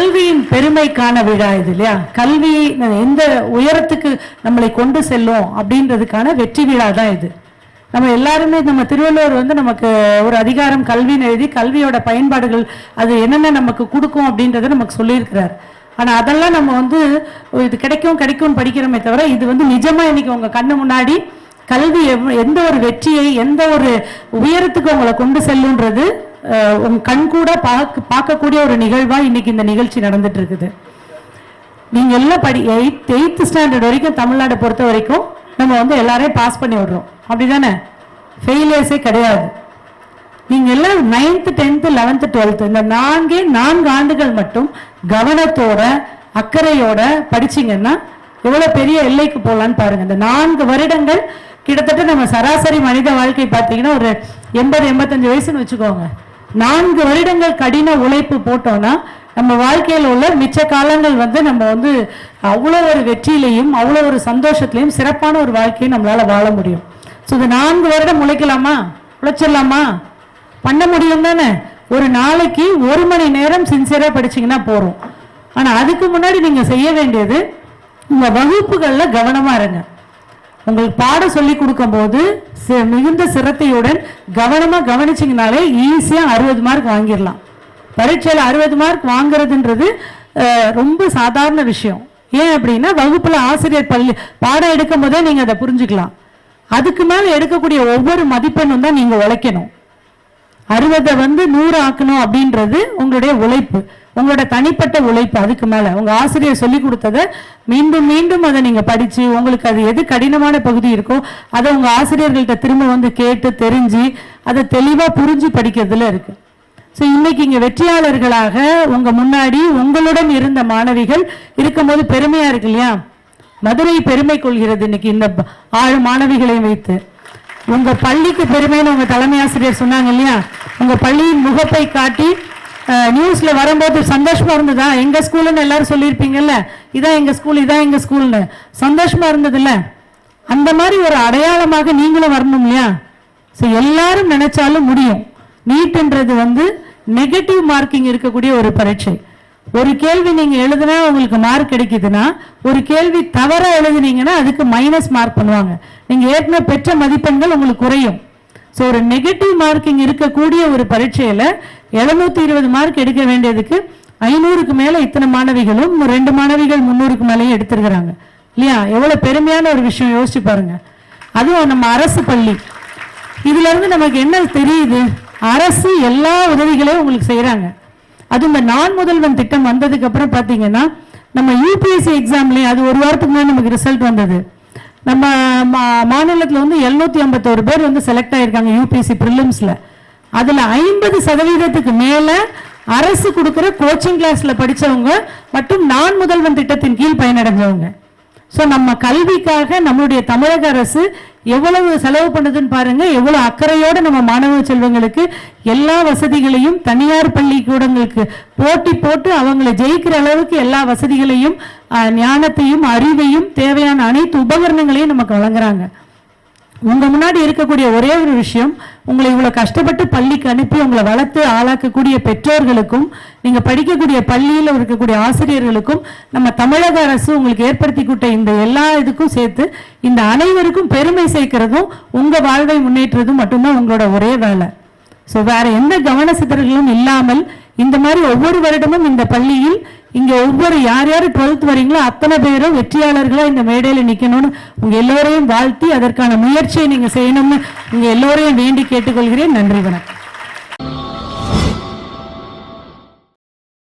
கல்வியின் பெருமைக்கான விழா இது இல்லையா? கல்வி எந்த உயரத்துக்கு நம்மளை கொண்டு செல்லும் அப்படின்றதுக்கான வெற்றி விழா தான் இது. நம்ம எல்லாருமே நம்ம திருவள்ளுவர் வந்து நமக்கு ஒரு அதிகாரம் கல்வின்னு எழுதி கல்வியோட பயன்பாடுகள் அது என்னென்ன நமக்கு கொடுக்கும் அப்படின்றத நமக்கு சொல்லியிருக்கிறார். ஆனால் அதெல்லாம் நம்ம வந்து இது கிடைக்கும்னு படிக்கிறோமே தவிர இது வந்து நிஜமா இன்னைக்கு உங்க கண்ணு முன்னாடி கல்வி எந்த ஒரு வெற்றியை எந்த ஒரு உயரத்துக்கு உங்களை கொண்டு செல்லுன்றது உங்க கண் கூட பார்க்கக்கூடிய ஒரு நிகழ்வா இன்னைக்கு இந்த நிகழ்ச்சி நடந்துட்டு இருக்குது. நீங்க எல்லாம் 8th ஸ்டாண்டர்ட் வரைக்கும் தமிழ்நாடு பொறுத்த வரைக்கும் நம்ம வந்து எல்லாரையும் பாஸ் பண்ணி விடுறோம், அப்படிதானே? ஃபெயிலியர்ஸே கிடையாது. நீங்க எல்லாம் 9th 10th 11th 12th இந்த 4 ஆண்டுகள் மட்டும் கவனத்தோட அக்கறையோட படிச்சீங்கன்னா எவ்வளவு பெரிய எல்லைக்கு போகலான்னு பாருங்க. இந்த 4 வருடங்கள் கிட்டத்தட்ட நம்ம சராசரி மனித வாழ்க்கை பார்த்தீங்கன்னா ஒரு 80-85 வயசுன்னு வச்சுக்கோங்க. 4 வருடங்கள் கடின உழைப்பு போட்டோம்னா நம்ம வாழ்க்கையில் உள்ள மிச்ச காலங்கள் வந்து நம்ம வந்து அவ்வளோ ஒரு வெற்றியிலையும் அவ்வளோ ஒரு சந்தோஷத்திலையும் சிறப்பான ஒரு வாழ்க்கையை நம்மளால வாழ முடியும். ஸோ இந்த 4 வருடம் உழைக்கலாமா, உழைச்சிடலாமா, பண்ண முடியும் தானே? ஒரு நாளைக்கு 1 மணி நேரம் சின்சியரா படிச்சீங்கன்னா போறோம். ஆனா அதுக்கு முன்னாடி நீங்க செய்ய வேண்டியது உங்க வகுப்புகள்ல கவனமா இருங்க. உங்களுக்கு பாடம் சொல்லி கொடுக்கும் போது மிகுந்த சிரத்தையுடன் கவனமா கவனிச்சிங்கனாலே ஈஸியா 60 மார்க் வாங்கிடலாம். பரீட்சையில் 60 மார்க் வாங்குறதுன்றது ரொம்ப சாதாரண விஷயம். ஏன் அப்படின்னா வகுப்புல ஆசிரியர் பாடம் எடுக்கும் போதே நீங்க அதை புரிஞ்சுக்கலாம். அதுக்கு மேல எடுக்கக்கூடிய ஒவ்வொரு மதிப்பெண்ணும் தான் நீங்க உழைக்கணும். 60 வந்து 100 ஆக்கணும் அப்படின்றது உங்களுடைய உழைப்பு, உங்களோட தனிப்பட்ட உழைப்பு. அதுக்கு மேல உங்க ஆசிரியர் சொல்லி கொடுத்ததை மீண்டும் மீண்டும் அதை நீங்க படிச்சு உங்களுக்கு அது எது கடினமான பகுதி இருக்கோ அதை உங்க ஆசிரியர்கள்ட்ட திரும்ப வந்து கேட்டு தெரிஞ்சு அதை தெளிவா புரிஞ்சு படிக்கிறதுல இருக்கு. ஸோ இன்னைக்கு இங்க வெற்றியாளர்களாக உங்க முன்னாடி உங்களுடன் இருந்த மாணவிகள் இருக்கும்போது பெருமையா இருக்கு இல்லையா? மதுரை பெருமை கொள்கிறது இன்னைக்கு இந்த 6 மாணவிகளை வைத்து. உங்க பள்ளிக்கு பெருமைன்னு உங்க தலைமை ஆசிரியர் சொன்னாங்க இல்லையா? உங்க பள்ளியின் முகப்பை காட்டி நியூஸ்ல வரும்போது சந்தோஷமா இருந்ததா? எங்க ஸ்கூல்னு எல்லாரும் சொல்லியிருப்பீங்கல்ல, இதான் எங்க ஸ்கூல் இதான் எங்க ஸ்கூல்னு சந்தோஷமா இருந்ததுல்ல? அந்த மாதிரி ஒரு அடையாளமாக நீங்களும் வரணும் இல்லையா? ஸோ எல்லாரும் நினைச்சாலும் முடியும். நீட்ன்றது வந்து நெகட்டிவ் மார்க்கிங் இருக்கக்கூடிய ஒரு பரீட்சை. ஒரு கேள்வி நீங்க எழுதுனா உங்களுக்கு மார்க் கிடைக்குதுன்னா ஒரு கேள்வி தவறா எழுதுனீங்கன்னா அதுக்கு மைனஸ் மார்க் பண்ணுவாங்க. நீங்க ஏற்கனவே பெற்ற மதிப்பெண்கள் உங்களுக்கு குறையும். ஸோ ஒரு நெகட்டிவ் மார்க்கிங் இருக்கக்கூடிய ஒரு பரீட்சையில 720 மார்க் எடுக்க வேண்டியதுக்கு 500க்கு மேல இத்தனை மாணவிகளும் 2 மாணவிகள் 300க்கு மேலேயும் எடுத்திருக்கிறாங்க இல்லையா? எவ்வளவு பெருமையான ஒரு விஷயம் யோசிச்சு பாருங்க. அதுவும் நம்ம அரசு பள்ளி. இதுல இருந்து நமக்கு என்ன தெரியுது? அரசு எல்லா உதவிகளையும் உங்களுக்கு செய்யறாங்க. அது இந்த நான் முதல்வன் திட்டம் வந்ததுக்கு அப்புறம் பாத்தீங்கன்னா நம்ம யூபிஎஸ்சி எக்ஸாம்லயே அது ஒரு வாரத்துக்கு முன்னாடி நமக்கு ரிசல்ட் வந்தது. நம்ம மாநிலத்தில் வந்து 751 பேர் வந்து செலக்ட் ஆயிருக்காங்க யூபிஎஸ்சி பிரிலிம்ஸ்ல. அதுல 50% மேல அரசு கொடுக்கிற கோச்சிங் கிளாஸ்ல படிச்சவங்க மற்றும் நான் முதல்வன் திட்டத்தின் கீழ் பயனடைஞ்சவங்க. ஸோ நம்ம கல்விக்காக நம்மளுடைய தமிழக அரசு எவ்வளவு செலவு பண்ணுதுன்னு பாருங்க. எவ்வளவு அக்கறையோடு நம்ம மாணவ செல்வங்களுக்கு எல்லா வசதிகளையும் தனியார் பள்ளிக்கூடங்களுக்கு போட்டி போட்டு அவங்களை ஜெயிக்கிற அளவுக்கு எல்லா வசதிகளையும் ஞானத்தையும் அறிவையும் தேவையான அனைத்து உபகரணங்களையும் நமக்கு வழங்குறாங்க. உங்க முன்னாடி இருக்கக்கூடிய ஒரே ஒரு விஷயம், உங்களை இவ்வளவு கஷ்டப்பட்டு பள்ளிக்கு அனுப்பி உங்களை வளர்த்து ஆளாக்கக்கூடிய பெற்றோர்களுக்கும் நீங்க படிக்கக்கூடிய பள்ளியில் இருக்கக்கூடிய ஆசிரியர்களுக்கும் நம்ம தமிழக அரசு உங்களுக்கு ஏற்படுத்தி கொடுத்த இந்த எல்லா இதுக்கும் சேர்த்து இந்த அனைவருக்கும் பெருமை சேர்க்கிறதும் உங்க வாழ்வை முன்னேற்றதும் மட்டும்தான் உங்களோட ஒரே வேலை. ஸோ வேற எந்த கவன சிதறல்களும் இல்லாமல் இந்த மாதிரி ஒவ்வொரு வருடமும் இந்த பள்ளியில் இங்க ஒவ்வொரு யார் 12th வரீங்களோ அத்தனை பேரும் வெற்றியாளர்களா இந்த மேடையில நிக்கணும்னு உங்க எல்லோரையும் வாழ்த்தி அதற்கான முயற்சியை நீங்க செய்யணும்னு உங்க எல்லோரையும் வேண்டி கேட்டுக்கொள்கிறேன். நன்றி, வணக்கம்.